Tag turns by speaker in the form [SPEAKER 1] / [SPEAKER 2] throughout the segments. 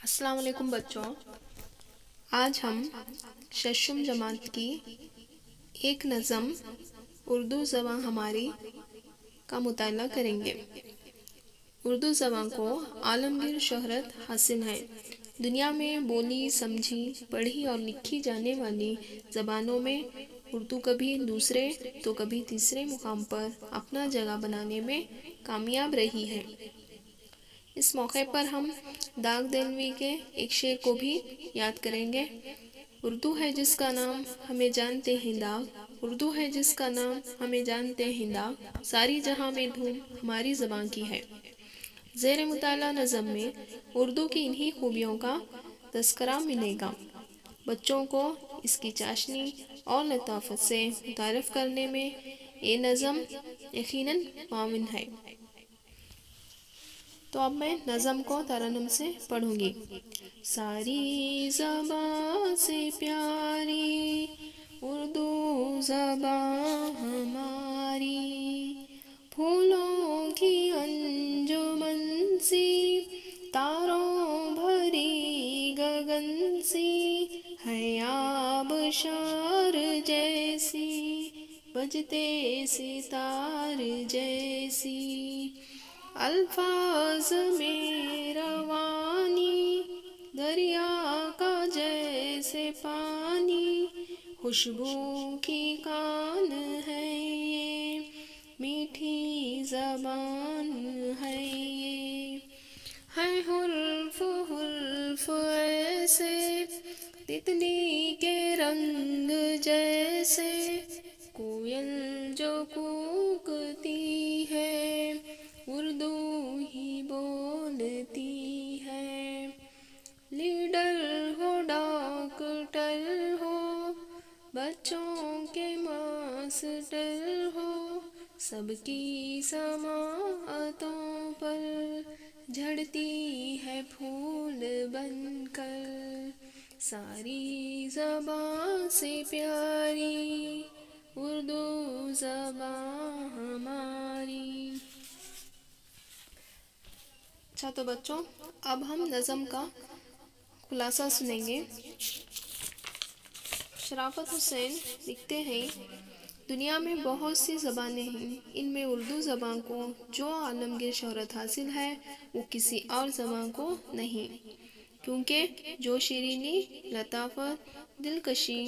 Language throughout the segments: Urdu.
[SPEAKER 1] السلام علیکم بچوں، آج ہم ششم جماعت کی ایک نظم اردو زبان ہماری کا مطالعہ کریں گے۔ اردو زبان کو عالمگیر شہرت حاصل ہے۔ دنیا میں بولی، سمجھی، پڑھی اور لکھی جانے والی زبانوں میں اردو کبھی دوسرے تو کبھی تیسرے مقام پر اپنا جگہ بنانے میں کامیاب رہی ہے۔ اس موقع پر ہم داغ دہلوی کے ایک شعر کو بھی یاد کریں گے۔ اردو ہے جس کا نام ہمیں جانتے ہیں داغ، اردو ہے جس کا نام ہمیں جانتے ہیں داغ، ساری جہاں میں دھوم ہماری زبان کی ہے۔ زیر مطالعہ نظم میں اردو کی انہی خوبیوں کا تذکرہ ملے گا۔ بچوں کو اس کی چاشنی اور لطافت سے متعارف کرنے میں یہ نظم یقیناً معاون ہے۔ تو اب میں نظم کو ترنم سے پڑھوں گی۔ ساری زبان سے پیاری اردو زبان ہماری، پھولوں کی انجمن سی، تاروں بھری گگن سی، ہے آبشار جیسی، بجتے ستار جیسی، الفاظ میں روانی، دریا کا جیسے پانی، خوشبو کی کان ہے یہ، میٹھی زبان ہے یہ، ہے حرف حرف ایسے، تتلی کے رنگ جیسے، کوئل جو کوکتی ہے، اردو ہی بولتی ہے، لیڈر ہو ڈاکٹر ہو، بچوں کے ماسٹر ہو، سب کی سماعتوں پر جھڑتی ہے پھول بن کر، ساری زبان سے پیاری اردو زبان ہماری۔ اچھا تو بچوں، اب ہم نظم کا خلاصہ سنیں گے۔ شرافت حسین لکھتے ہیں، دنیا میں بہت سی زبانیں ہیں، ان میں اردو زبان کو جو عالمگیر شہرت حاصل ہے وہ کسی اور زبان کو نہیں، کیونکہ جو شیرینی، لطافت، دلکشی،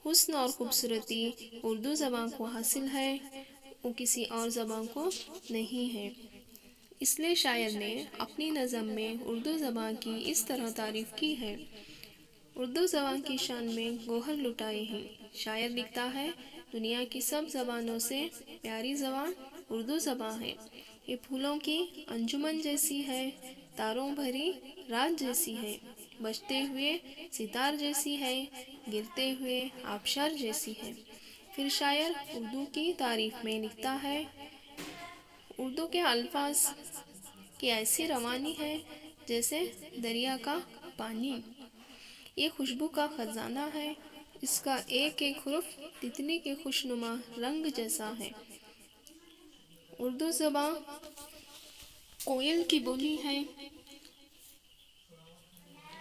[SPEAKER 1] حسن اور خوبصورتی اردو زبان کو حاصل ہے وہ کسی اور زبان کو نہیں ہے۔ اس لیے شاعر نے اپنی نظم میں اردو زبان کی اس طرح تعریف کی ہے، اردو زبان کی شان میں گوہر لٹائے ہیں۔ شاعر لکھتا ہے، دنیا کی سب زبانوں سے پیاری زبان اردو زبان ہے، یہ پھولوں کی انجمن جیسی ہے، تاروں بھری رات جیسی ہے، بجتے ہوئے ستار جیسی ہے، گرتے ہوئے آبشار جیسی ہے۔ پھر شاعر اردو کی تعریف میں لکھتا ہے، اردو کے الفاظ کی ایسی روانی ہے جیسے دریا کا پانی، یہ خوشبو کا خزانہ ہے، اس کا ایک ایک حرف تتلی کے خوشنما رنگ جیسا ہے۔ اردو زبان کوئل کی بولی ہے،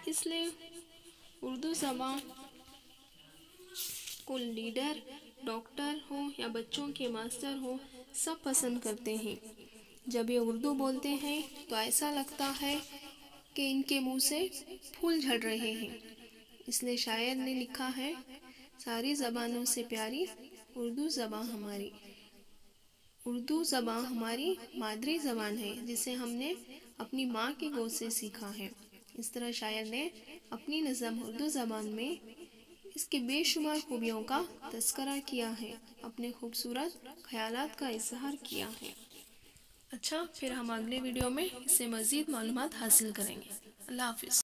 [SPEAKER 1] اس لیے اردو زبان کو لیڈر، ڈاکٹر ہو یا بچوں کے ماسٹر ہو، سب پسند کرتے ہیں۔ جب یہ اردو بولتے ہیں تو ایسا لگتا ہے کہ ان کے منہ سے پھول جھڑ رہے ہیں۔ اس لیے شاعر نے لکھا ہے، ساری زبانوں سے پیاری اردو زبان ہماری۔ اردو زبان ہماری مادری زبان ہے جسے ہم نے اپنی ماں کی گود سے سیکھا ہے۔ اس طرح شاعر نے اپنی نظم اردو زبان میں اس کی بے شمار خوبیوں کا تذکرہ کیا ہے، اپنے خوبصورت خیالات کا اظہار کیا ہے۔ اچھا، پھر ہم اگلے ویڈیو میں اس سے مزید معلومات حاصل کریں گے۔ اللہ حافظ۔